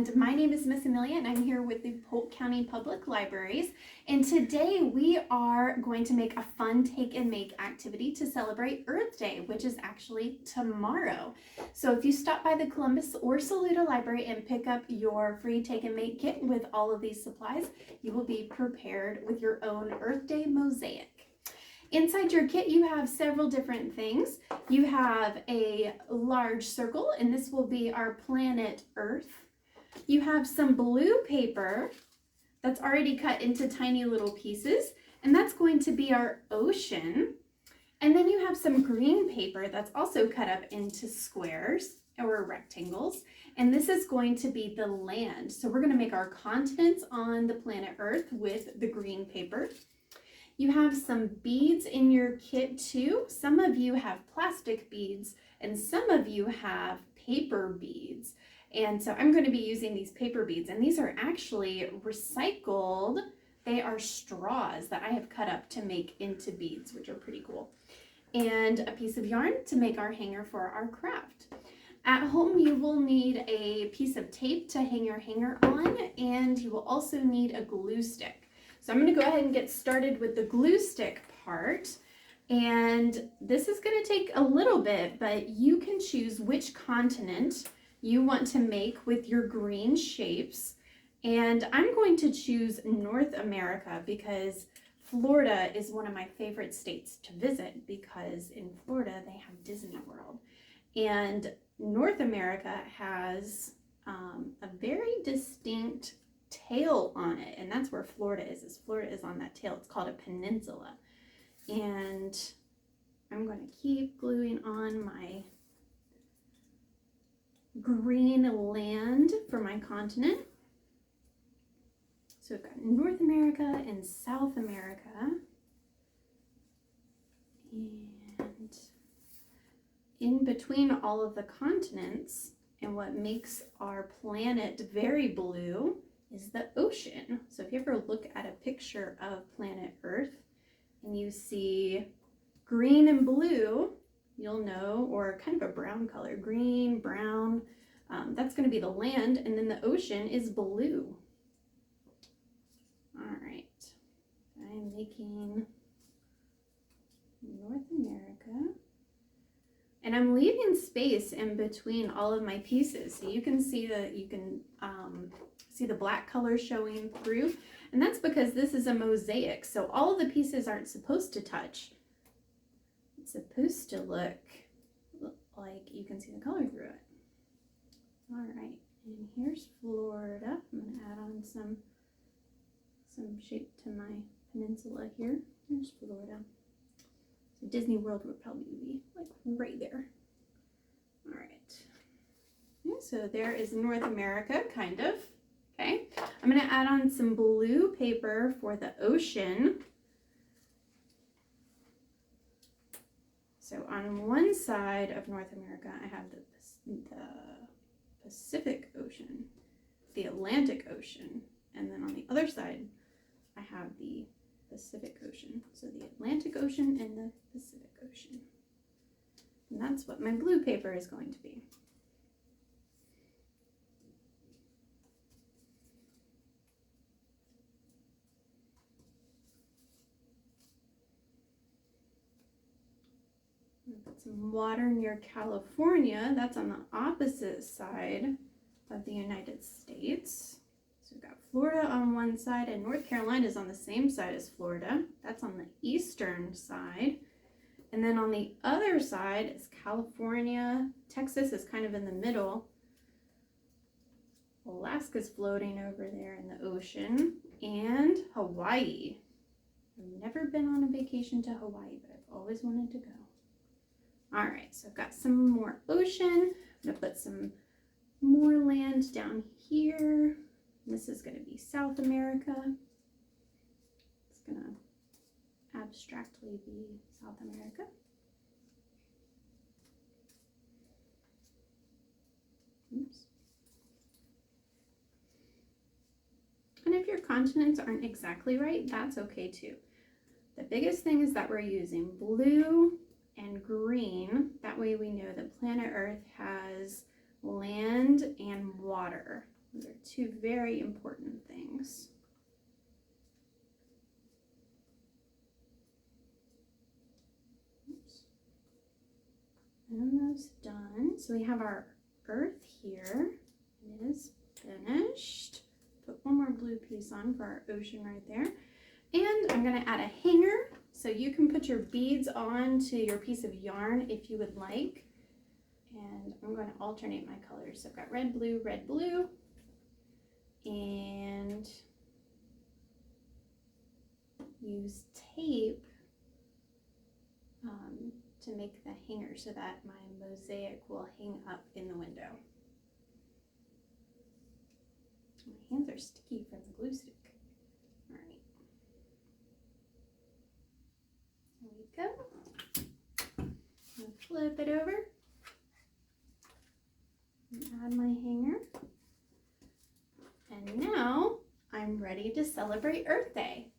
and my name is Miss Amelia, and I'm here with the Polk County Public Libraries. And today we are going to make a fun take and make activity to celebrate Earth Day, which is actually tomorrow. So if you stop by the Columbus or Saluda Library and pick up your free take and make kit with all of these supplies, you will be prepared with your own Earth Day Mosaic. Inside your kit, you have several different things. You have a large circle, and this will be our planet Earth. You have some blue paper that's already cut into tiny little pieces, and that's going to be our ocean. And then you have some green paper that's also cut up into squares or rectangles, and this is going to be the land. So we're going to make our continents on the planet Earth with the green paper. You have some beads in your kit too. Some of you have plastic beads and some of you have paper beads. And so I'm going to be using these paper beads, and these are actually recycled. They are straws that I have cut up to make into beads, which are pretty cool. And a piece of yarn to make our hanger for our craft. At home, you will need a piece of tape to hang your hanger on, and you will also need a glue stick. So I'm going to go ahead and get started with the glue stick part, and this is going to take a little bit, but you can choose which continent you want to make with your green shapes, and I'm going to choose North America because Florida is one of my favorite states to visit because in Florida they have Disney World, and North America has a very distinct tail on it, and that's where Florida is. Florida is on that tail. It's called a peninsula. And I'm going to keep gluing on my green land for my continent. So we've got North America and South America. And in between all of the continents, and what makes our planet very blue is the ocean. So if you ever look at a picture of planet Earth and you see green and blue, you'll know, or kind of a brown color, green, brown, that's going to be the land, and then the ocean is blue. All right, I'm making North America, and I'm leaving space in between all of my pieces, so you can see that see the black color showing through, and that's because this is a mosaic, so all of the pieces aren't supposed to touch. It's supposed to look like you can see the color through it. All right, and here's Florida. I'm going to add on some shape to my peninsula here. Here's Florida. So Disney World would probably be like right there. All right, okay, so there is North America, kind of. Okay, I'm going to add on some blue paper for the ocean. So on one side of North America, I have the Pacific Ocean, the Atlantic Ocean, and then on the other side, I have the Pacific Ocean. So the Atlantic Ocean and the Pacific Ocean. And that's what my blue paper is going to be. Put some water near California. That's on the opposite side of the United States. So we've got Florida on one side, and North Carolina is on the same side as Florida. That's on the eastern side. And then on the other side is California. Texas is kind of in the middle. Alaska's floating over there in the ocean. And Hawaii. I've never been on a vacation to Hawaii, but I've always wanted to go. All right, so I've got some more ocean. I'm going to put some more land down here. This is going to be South America. It's going to abstractly be South America. Oops. And if your continents aren't exactly right, that's okay too. The biggest thing is that we're using blue and way we know that planet Earth has land and water. Those are two very important things. Oops. Almost done. So we have our earth here. It is finished. Put one more blue piece on for our ocean right there. And I'm going to add a hanger, so you can put your beads on to your piece of yarn if you would like. And I'm going to alternate my colors. So I've got red, blue, and use tape to make the hanger so that my mosaic will hang up in the window. My hands are sticky from the glue stick. All right. There we go. I'll flip it over and add my hanger. And now I'm ready to celebrate Earth Day.